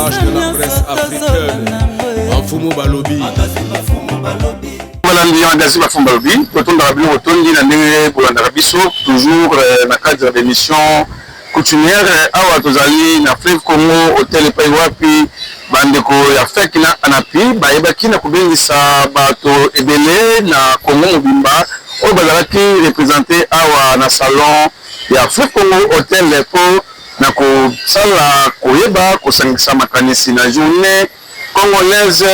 l'image de la presse africaine. Mafumu Balobi. Toujours dans le cadre de l'émission coutumière awa tozali na Fleuve Congo hôtel Paiwapi bandeko ya feki na anapi bayebaki na kubengisa bato ebele na Congo mobimba oyo bazalaki représenté awa na salon ya Fleuve Congo hôtel po na kosala koyeba kosangisa makanisi na journée congolaise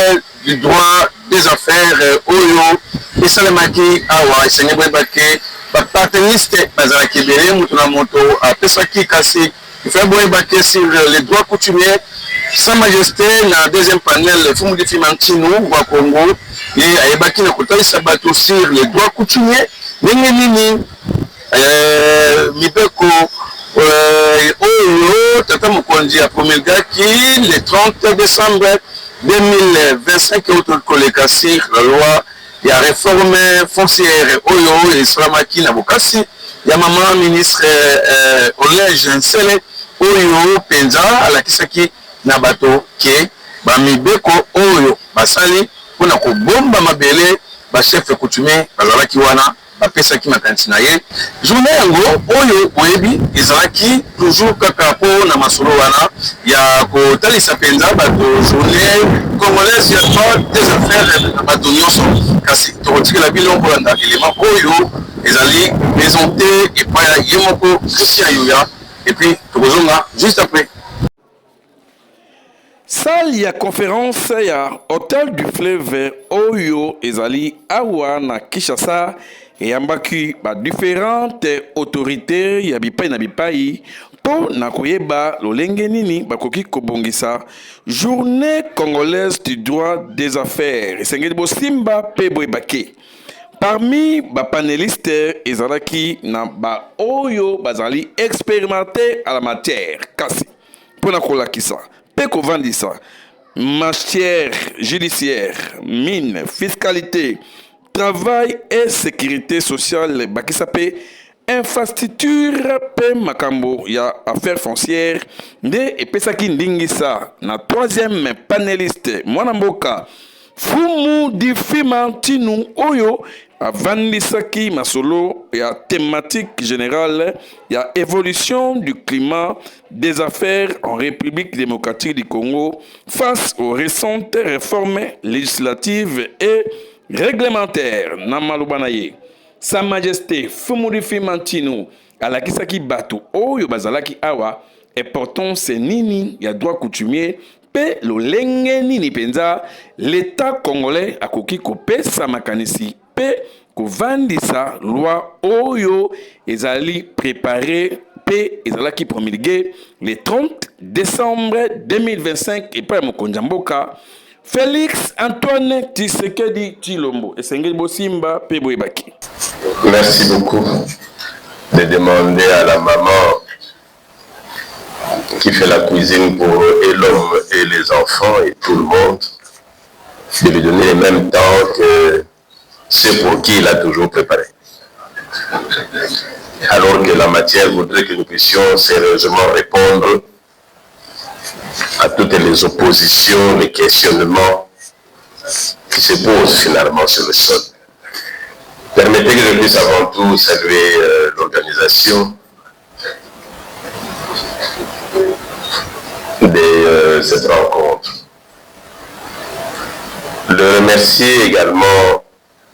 du droit des affaires oyo esalemaki awa esenge boyebake parteniste bazalaki ebele moto na moto apesaki kasi ifai boyebake sur les droits coutumiers. Sa Majesté na deuxième panel Fumu Difi Mantino wa Congo ye ayebaki na kotalisa bato sur les droits coutumiers ndenge nini mibeko oyo tata mokonzi ya promulgaki le 30 décembre 2025 otokoleka sur la loi ya réforme foncière oyo esalamaki na bokasi ya mama ministre Olege Nsele oyo penza alakisaki na bato ke bamibeko oyo basali mpona kobomba mabele bachef coutumier bazalaki wana bapesaki makanisi na ye. Journée yango oyo boyebi ezalaki toujours kaka po na masolo wana ya kotalisa penza bato journée congolaise ya droit des affaires na bato nyonso kasi tokotikela bino kolanda élément oyo ezali présenté epai ya ye moko Christian Yuya et puis tokozonga juste après. Salle ya conférence ya hôtel du fleuve oyo ezali awa na Kinshasa eyambaki ba différentes autorités ya bipai na bipai po na koyeba lolenge nini bakoki kobongisa journée congolaise du droit des affaires esengeli bosimba pe boyebake. Parmi ba panélistes ezalaki na ba oyo bazali expérimenté à la matière kasi po na kolakisa pe kovandisa matière judiciaire, mine, fiscalité, travail et sécurité sociale bakisape infrastructure pe makambo ya affaires foncières nde epesaki ndingisa na troisième panéliste mwana mboka Fumu Difi Mantino oyo avandisaki masolo ya thématique générale ya évolution du climat des affaires en République démocratique du Congo face aux récentes réformes législatives et réglementaires na malubanaye. Sa Majesté Fumu Difi Mantino alakisaki bato oyo bazalaki awa et pourtant c'est nini ya droit coutumier pe lolenge nini penza l'état congolais akoki kopesa makanisi pe kovandisa loi oyo ezali préparé pe ezalaki promulgué le 30 décembre 2025 et pa mokonzi mboka Félix Antoine Tshisekedi Tshilombo esengeli bosimba pe boyebaki. Merci beaucoup de demander à la maman qui fait la cuisine pour et l'homme et les enfants et tout le monde de lui donner le même temps que ceux pour qui il a toujours préparé. Alors que la matière voudrait que nous puissions sérieusement répondre à toutes les oppositions, les questionnements qui se posent finalement sur le sol. Permettez que je puisse avant tout saluer l'organisation de cette rencontre. Le remercier également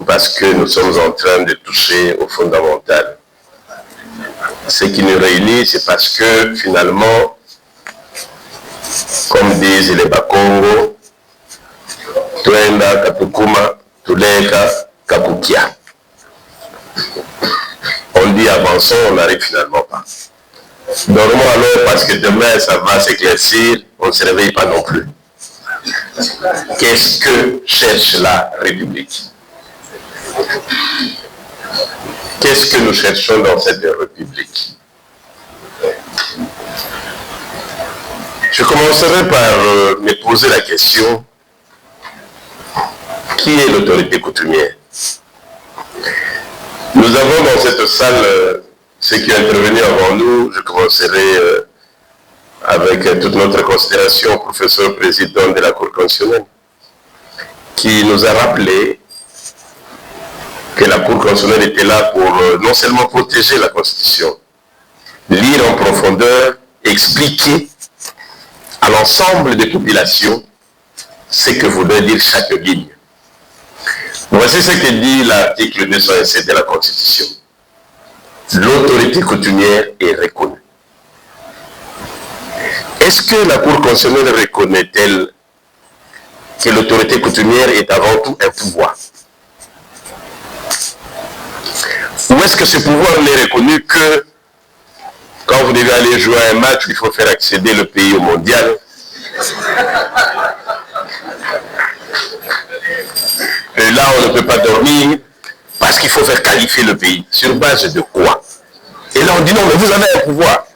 parce que nous sommes en train de toucher au fondamental. Ce qui nous réunit, c'est parce que finalement, comme disent les Bakongo, Tuenda Katukuma, Tuleka Kakukia. On dit avançons, on n'arrive finalement pas. Dormons alors parce que demain ça va s'éclaircir, on ne se réveille pas non plus. Qu'est-ce que cherche la République? Qu'est-ce que nous cherchons dans cette République? Je commencerai par me poser la question, qui est l'autorité coutumière? Nous avons dans cette salle ceux qui ont intervenu avant nous. Je commencerai avec toute notre considération, professeur président de la Cour constitutionnelle, qui nous a rappelé que la Cour constitutionnelle était là pour non seulement protéger la Constitution, lire en profondeur, expliquer à l'ensemble des populations ce que voudrait dire chaque ligne. Voici ce que dit l'article 207 de la Constitution. L'autorité coutumière est reconnue. Est-ce que la Cour constitutionnelle reconnaît-elle que l'autorité coutumière est avant tout un pouvoir? Ou est-ce que ce pouvoir n'est reconnu que quand vous devez aller jouer à un match, il faut faire accéder le pays au mondial? Et là, on ne peut pas dormir parce qu'il faut faire qualifier le pays. Sur base de quoi? Et là, on dit non, mais vous avez un pouvoir.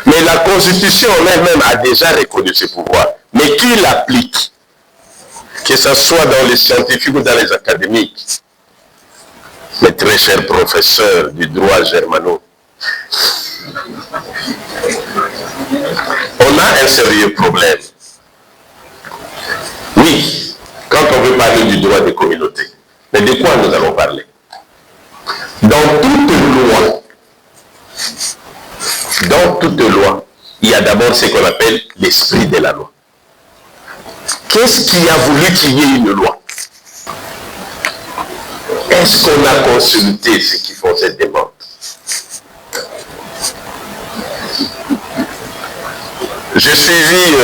Mais la Constitution elle-même a déjà reconnu ce pouvoir. Mais qui l'applique? Que ce soit dans les scientifiques ou dans les académiques. Mes très chers professeurs du droit germano, on a un sérieux problème. Oui, quand on veut parler du droit des communautés, mais de quoi nous allons parler? Dans toute loi, il y a d'abord ce qu'on appelle l'esprit de la loi. Qu'est-ce qui a voulu qu'il y ait une loi? Est-ce qu'on a consulté ceux qui font cette demande? J'ai suivi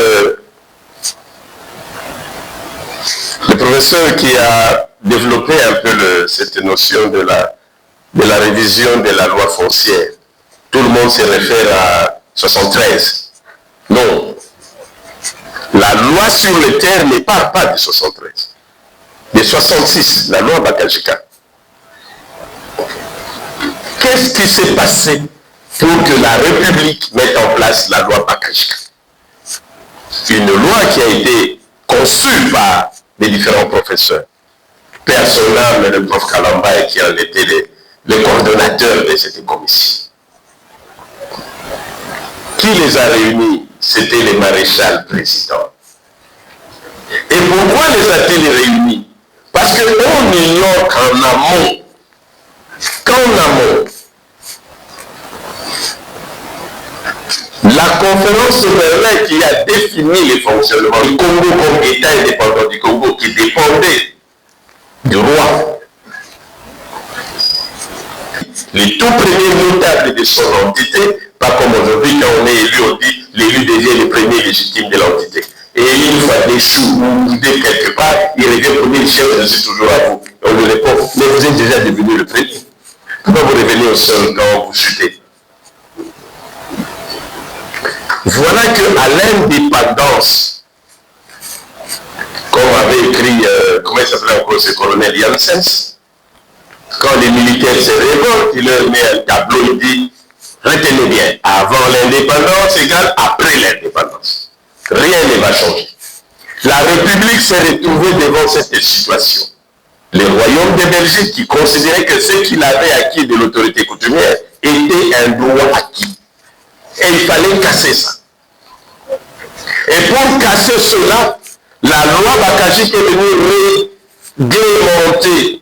le professeur qui a développé un peu cette notion de la révision de la loi foncière. Tout le monde se réfère à 73. Non. La loi sur les terres n'est pas de 73. De 66, la loi Bakajika. Qu'est-ce qui s'est passé pour que la République mette en place la loi Bakajika? Une loi qui a été conçue par les différents professeurs. Père son âme, le prof Kalamba, qui en était le coordonnateur de cette commission. Qui les a réunis? C'était les maréchals présidents. Et pourquoi les a-t-il réunis? Parce qu'on ignore qu'en amont, la conférence souveraine qui a défini les fonctionnements du Congo comme État indépendant du Congo qui dépendait du roi, les tout premiers notables de son entité, pas comme aujourd'hui quand on est élu, on dit l'élu devient le premier légitime de l'entité. Et une fois déchu ou boudé quelque part, il revient premier chef, je suis toujours à vous. On lui répond, mais vous êtes déjà devenu le premier. Pourquoi vous revenez au sol quand vous chutez? Voilà qu'à l'indépendance, comme avait écrit, comment il s'appelait encore ce colonel Janssens, quand les militaires se révoltent, il leur met un tableau, il dit, retenez bien, avant l'indépendance égale après l'indépendance. Rien ne va changer. La République s'est retrouvée devant cette situation. Le royaume de Belgique qui considérait que ce qu'il avait acquis de l'autorité coutumière était un droit acquis. Et il fallait casser ça. Et pour casser cela, la loi Bakajik est venue réglementer.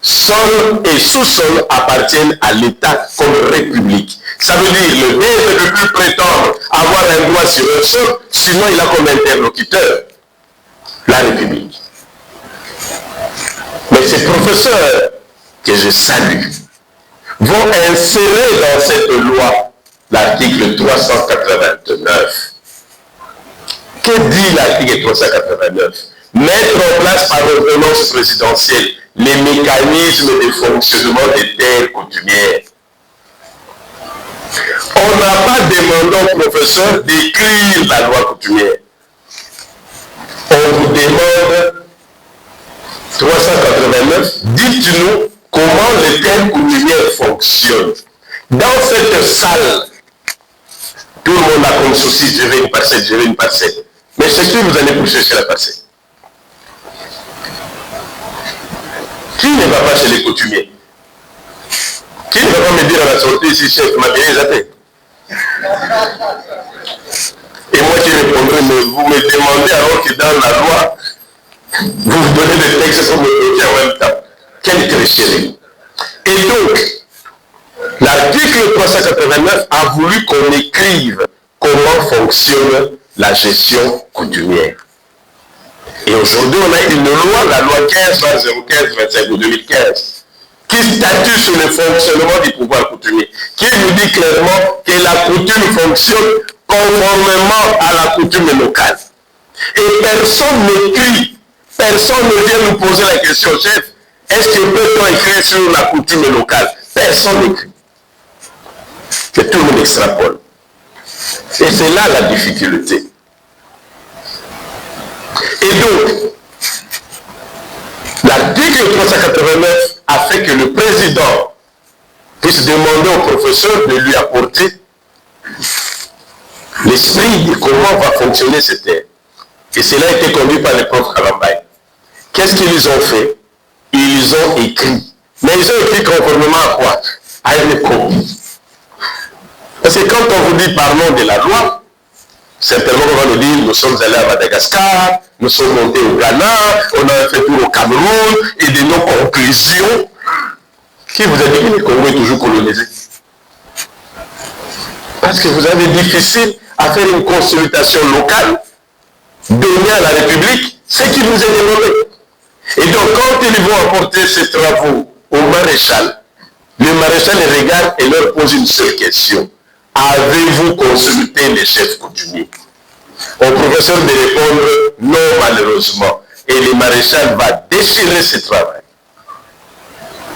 Sol et sous-sol appartiennent à l'État comme république. Ça veut dire le maire ne peut plus prétendre avoir un droit sur un sol, sinon il a comme interlocuteur la République. Mais ces professeurs que je salue vont insérer dans cette loi l'article 389. Que dit l'article 389? Mettre en place par ordonnance présidentielle les mécanismes de fonctionnement des terres coutumières. On n'a pas demandé au professeur d'écrire la loi coutumière. On vous demande 389, dites-nous comment les terres coutumières fonctionnent. Dans cette salle, tout le monde a comme souci, je veux une parcelle, je veux une parcelle. Mais c'est qui vous allez pour chercher la parcelle? Qui ne va pas chez les coutumiers? Qui ne va pas me dire à la sortie, si chef m'a bien zappé? Et moi qui répondrai, mais vous me demandez alors que dans la loi, vous vous donnez des textes pour me bloquer en même temps. Quelle tricherie. Et donc, l'article 389 a voulu qu'on écrive comment fonctionne la gestion coutumière. Et aujourd'hui, on a une loi, la loi 15/015/25 de 2015, qui statue sur le fonctionnement du pouvoir coutumier, qui nous dit clairement que la coutume fonctionne conformément à la coutume locale. Et personne n'écrit, personne ne vient nous poser la question, chef, est-ce que peut-on écrire sur la coutume locale? Personne n'écrit. Que tout le monde extrapole. Et c'est là la difficulté. Et donc, l'article 389 a fait que le président puisse demander au professeur de lui apporter l'esprit de comment va fonctionner cette terre. Et cela a été conduit par les profs Kalambay. Qu'est-ce qu'ils ont fait? Ils ont écrit. Mais ils ont écrit conformément à quoi? À une copie. Parce que quand on vous dit parlons de la loi, certainement on va nous dire nous sommes allés à Madagascar, nous sommes montés au Ghana, on a fait tour au Cameroun, et de nos conclusions, qui vous a dit que le Congo est toujours colonisé? Parce que vous avez difficile à faire une consultation locale, donner à la République ce qui vous est demandé. Et donc quand ils vont apporter ces travaux au maréchal, le maréchal les regarde et leur pose une seule question. Avez-vous consulté les chefs coutumiers? Au professeur de répondre non malheureusement. Et le maréchal va déchirer ce travail.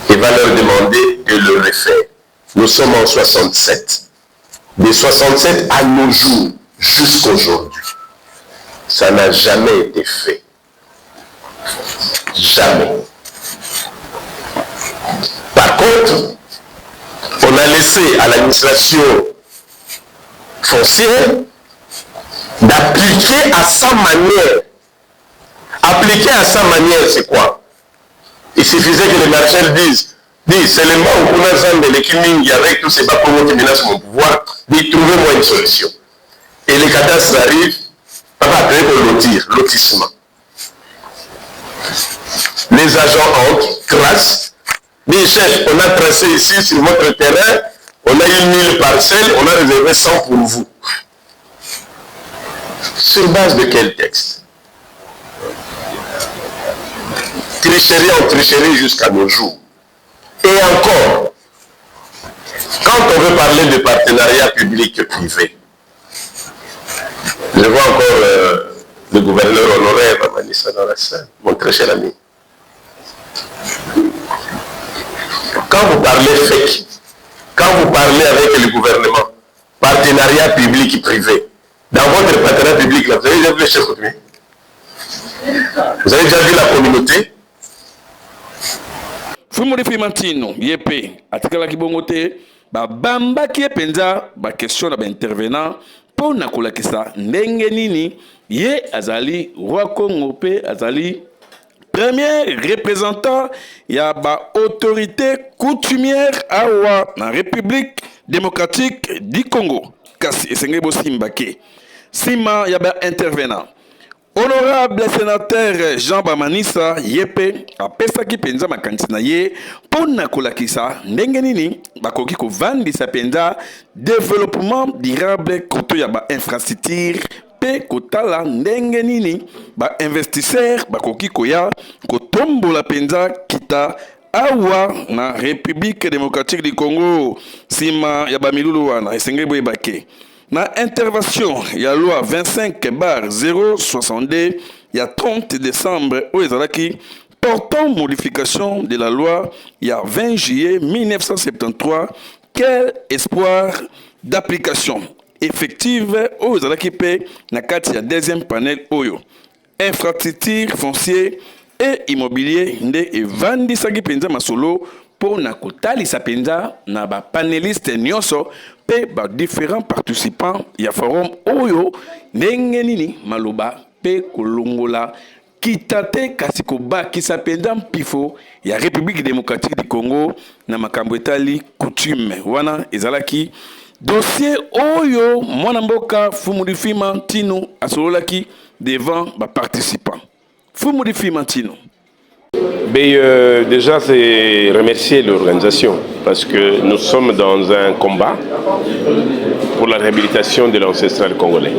Il va leur demander de le refaire. Nous sommes en 67. De 67 à nos jours, jusqu'aujourd'hui, ça n'a jamais été fait. Jamais. Par contre, on a laissé à l'administration foncière d'appliquer à sa manière. Appliquer à sa manière, c'est quoi? Il suffisait que les marchés disent seulement au Kounazan de l'équiming, avec tous ces bapomos qui menacent mon pouvoir, dit trouvez-moi une solution. Et les cadastres arrivent, après pour lotissement. Les agents entrent, crassent, disent chef, on a tracé ici sur votre terrain, on a eu 1000 parcelles, on a réservé 100 pour vous. Sur base de quel texte? Tricherie en tricherie jusqu'à nos jours. Et encore, quand on veut parler de partenariat public-privé, je vois encore le gouverneur honoraire Manissa dans la salle, mon très cher ami. Quand vous parlez FEC, quand vous parlez avec le gouvernement, partenariat public-privé, dans votre partenariat public, là, vous avez déjà vu les chefs coutumiers? Vous avez déjà vu la communauté? Fumori Fimantino, Yepe, Atikala Kibongote, Bamba qui est penza, question d'intervenant, pour Nakola Kisa, Nengenini, Ye Azali, Roi Congo Pe, Azali, premier représentant, il y a autorité coutumière à la République démocratique du Congo. Kasi Esengebo Simbake. Sima, il y a intervenant. Honorable sénateur Jean Bamanissa Yepe a pesaki penza makanisi na ye pona kolakisa ndenge nini bakoki kovandi sa penza développement durable koto ya ba infrastructure pe kotala ndenge nini ba investisseur bakoki koya kotombola penza kita awa na République démocratique du Congo sima ya ba milulu wana esengeli boyebake. Na intervention, il y a loi 25/062, il y a 30 décembre, où il portant modification de la loi, il y a 20 juillet 1973, quel espoir d'application effective aux Alakipé, na kati ya deuxième panel Oyo. Infrastructure foncière et immobilier, nde evandi sagi penza masolo, pour na kotali sa penza na ba panéliste nyonso pe ba différents participants ya forum oyo ndenge nini maloba pe kolongola kitate kasi koba kisa penza mpifo ya République démocratique du Congo na makambo etali coutume wana ezalaki dossier oyo mwana mboka Fumudi Fimantino asololaki devant ba participants. Fumudi Fimantino. Déjà, c'est remercier l'organisation parce que nous sommes dans un combat pour la réhabilitation de l'ancestral congolais.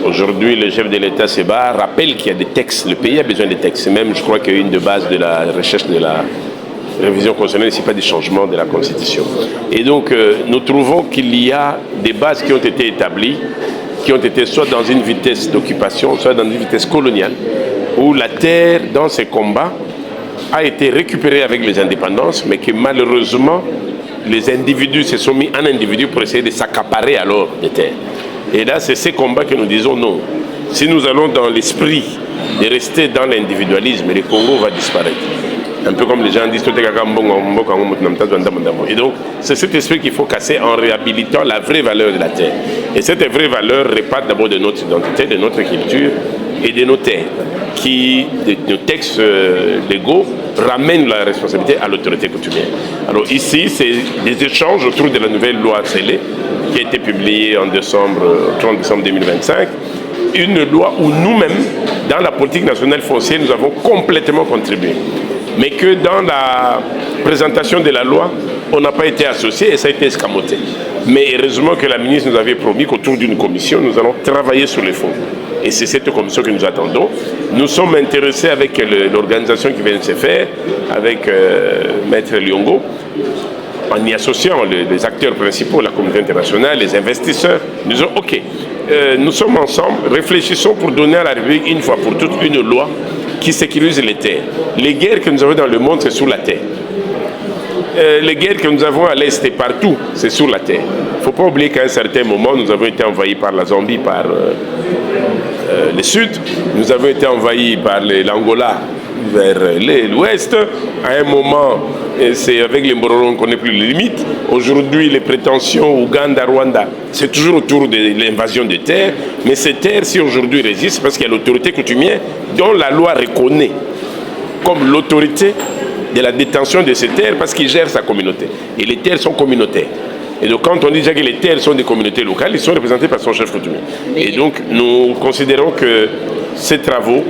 Aujourd'hui, le chef de l'État Seba rappelle qu'il y a des textes, le pays a besoin de textes. Même, je crois qu'une de base de la recherche de la révision constitutionnelle, ce n'est pas des changements de la Constitution. Et donc, nous trouvons qu'il y a des bases qui ont été établies, qui ont été soit dans une vitesse d'occupation, soit dans une vitesse coloniale, où la terre, dans ces combats, a été récupérée avec les indépendances, mais que malheureusement, les individus se sont mis en individu pour essayer de s'accaparer alors des terres. Et là, c'est ces combats que nous disons non. Si nous allons dans l'esprit de rester dans l'individualisme, le Congo va disparaître. Un peu comme les gens disent, et donc c'est cet esprit qu'il faut casser en réhabilitant la vraie valeur de la terre. Et cette vraie valeur répare d'abord de notre identité, de notre culture et de nos terres, qui, de nos textes légaux, ramènent la responsabilité à l'autorité coutumière. Alors ici, c'est des échanges autour de la nouvelle loi scellée, qui a été publiée en 30 décembre 2025, une loi où nous-mêmes, dans la politique nationale foncière, nous avons complètement contribué. Mais que dans la présentation de la loi, on n'a pas été associé et ça a été escamoté. Mais heureusement que la ministre nous avait promis qu'autour d'une commission, nous allons travailler sur les fonds. Et c'est cette commission que nous attendons. Nous sommes intéressés avec l'organisation qui vient de se faire, avec Maître Liongo, en y associant les acteurs principaux, la communauté internationale, les investisseurs. Nous disons, OK, nous sommes ensemble, réfléchissons pour donner à la République une fois pour toutes une loi qui sécurise les terres. Les guerres que nous avons dans le monde, c'est sur la terre. Les guerres que nous avons à l'Est et partout, c'est sur la terre. Il ne faut pas oublier qu'à un certain moment, nous avons été envahis par la Zambie, par le Sud. Nous avons été envahis par l'Angola vers l'Ouest. À un moment, c'est avec les Mbororo, on ne connaît plus les limites. Aujourd'hui, les prétentions Ouganda, Rwanda, c'est toujours autour de l'invasion des terres. Mais ces terres, si aujourd'hui résistent, parce qu'il y a l'autorité coutumière dont la loi reconnaît comme l'autorité de la détention de ces terres parce qu'il gère sa communauté. Et les terres sont communautaires. Et donc quand on dit déjà que les terres sont des communautés locales, ils sont représentés par son chef coutumier. Et donc nous considérons que ces travaux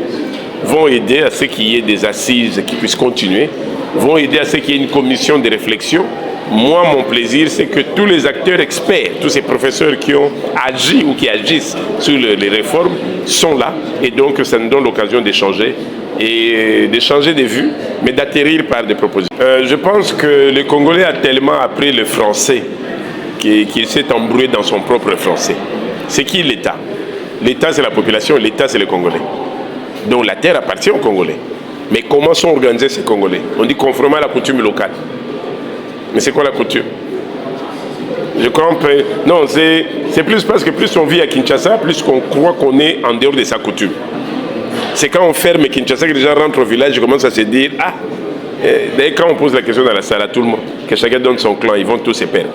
vont aider à ce qu'il y ait des assises qui puissent continuer, vont aider à ce qu'il y ait une commission de réflexion. Moi, mon plaisir, c'est que tous les acteurs experts, tous ces professeurs qui ont agi ou qui agissent sur les réformes sont là. Et donc ça nous donne l'occasion d'échanger et d'échanger des vues, mais d'atterrir par des propositions. Je pense que le Congolais a tellement appris le français qu'il s'est embrouillé dans son propre français. C'est qui l'État? L'État, c'est la population, l'État, c'est les Congolais. Donc la terre appartient aux Congolais. Mais comment sont organisés ces Congolais? On dit conformément à la coutume locale. Mais c'est quoi la coutume? Je crois que... Non, c'est plus parce que plus on vit à Kinshasa, plus qu'on croit qu'on est en dehors de sa coutume. C'est quand on ferme Kinshasa que les gens rentrent au village et commencent à se dire « Ah !» D'ailleurs, quand on pose la question dans la salle à tout le monde, que chacun donne son clan, ils vont tous se perdre.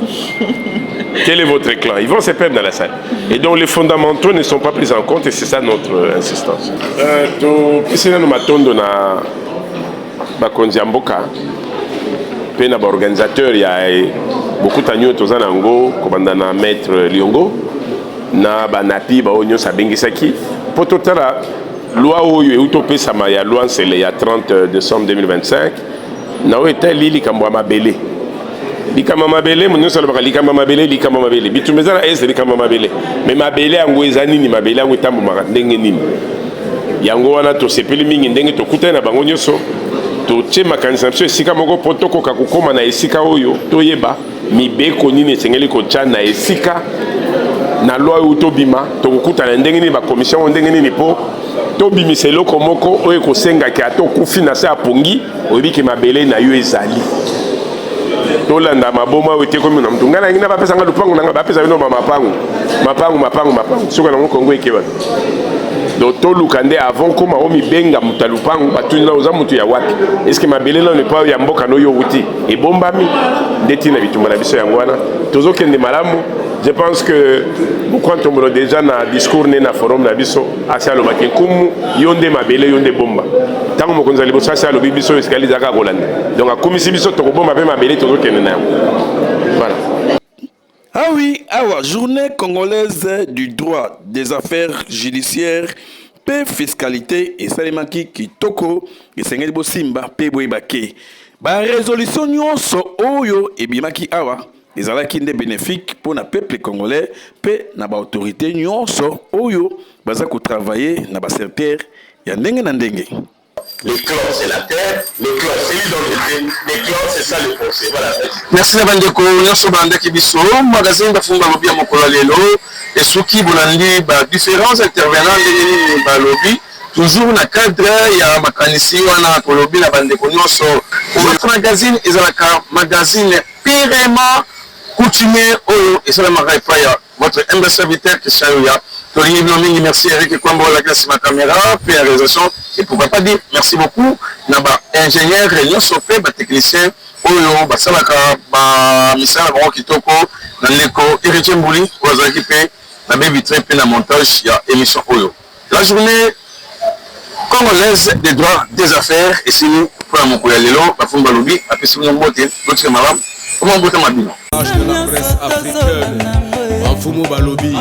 Quel est votre clan? Ils vont se perdre dans la salle. Et donc les fondamentaux ne sont pas pris en compte et c'est ça notre insistance. Puis na organisateur, il y a beaucoup de gens comme na Maître Liongo, na banapi ba onyo sabengisaki. Pour tout la loi oyo utopé sama ya loi c'est le 30 décembre 2025. Na oeta lili kambwa mabele. Likama mabele munyo sala baka likama mabele bitumeza na ese likama mabele. Mais mabele yango ezani ni mabele yango tambo maka ndenge nini. Yango wana to sepeli mingi ndenge to kutana bango nyoso. To tche makanisa mso esika moko potoko kakukoma na esika oyo toyeba mibeko nini esengeli kotia na esika na loi oyo tobima tokokutana ndenge nini bakomission ndenge nini po tobimisa eloko moko oyo ekosengaki ata okufi na se apongi oyebiki mabele na yo ezali tolanda maboma oyo tekomi na mutu ngai nangi na bapesanga lupango nanga bapesa bino mapangu soki nango kongo ekeba donc toluka nde avant koma o mibenga mutu alupango batuni na oza mutu ya wapi eske mabele na ne pa ya mboka no yo wuti ebombami ndeti na bitumba na biso yango wana tozokende malamu. Je pense que quand on déjà na discours na forum na biso asi alobaki kumu yonde mabele yonde bomba tango mokonza liboso asi alobi biso eskalizaka kolanda donc akomisi biso tokobomba pe mabele tozokende na yango voilà. Ah oui, Oui, awa, journée congolaise du droit des affaires judiciaires, pe fiscalité et salimaki kitoko, et sengeli bo simba, pe boibake. Ba résolution nyonso oyo et bimaki awa, les alaki nde bénéfique pour na peuple congolais, pe na ba autorité nyonso oyo, baza ko travailler na ba secteur ya ndenge na ndenge. Les clans, c'est la terre, les clans, c'est l'identité, les clans, c'est ça le foncier. Voilà. Merci à Bandeko, Nyonso Bandeki Biso, magazine Bafumba Lobby à Mokola Lelo, et Souki Bolandi, différents intervenants de Balobi, toujours dans le cadre, il y a Makanisi, Wana, Kolobi, la Bandeko Nyonso. Notre magazine, ils ont un magazine purement coutumier, et c'est la Maraïfaya, votre humble serviteur Christian Yoya. Merci Eric Kwambo, la classe ma caméra, puis la réalisation, et pourquoi pas dire merci beaucoup, Naba ingénieur, réunion sopé, technicien, Oyo, Basalaka, Misala Baron Kitoko, Naneko, Héritier Mbouli, Oazakipé, la baby train, puis la montage, il y a émission Oyo. La journée congolaise des droits des affaires, et c'est nous, pour la Mokoya Lelo, la Fumba Lobby, après c'est nous, notre maman, comment vous m'habillez? De la presse africaine, Afumo Balobi.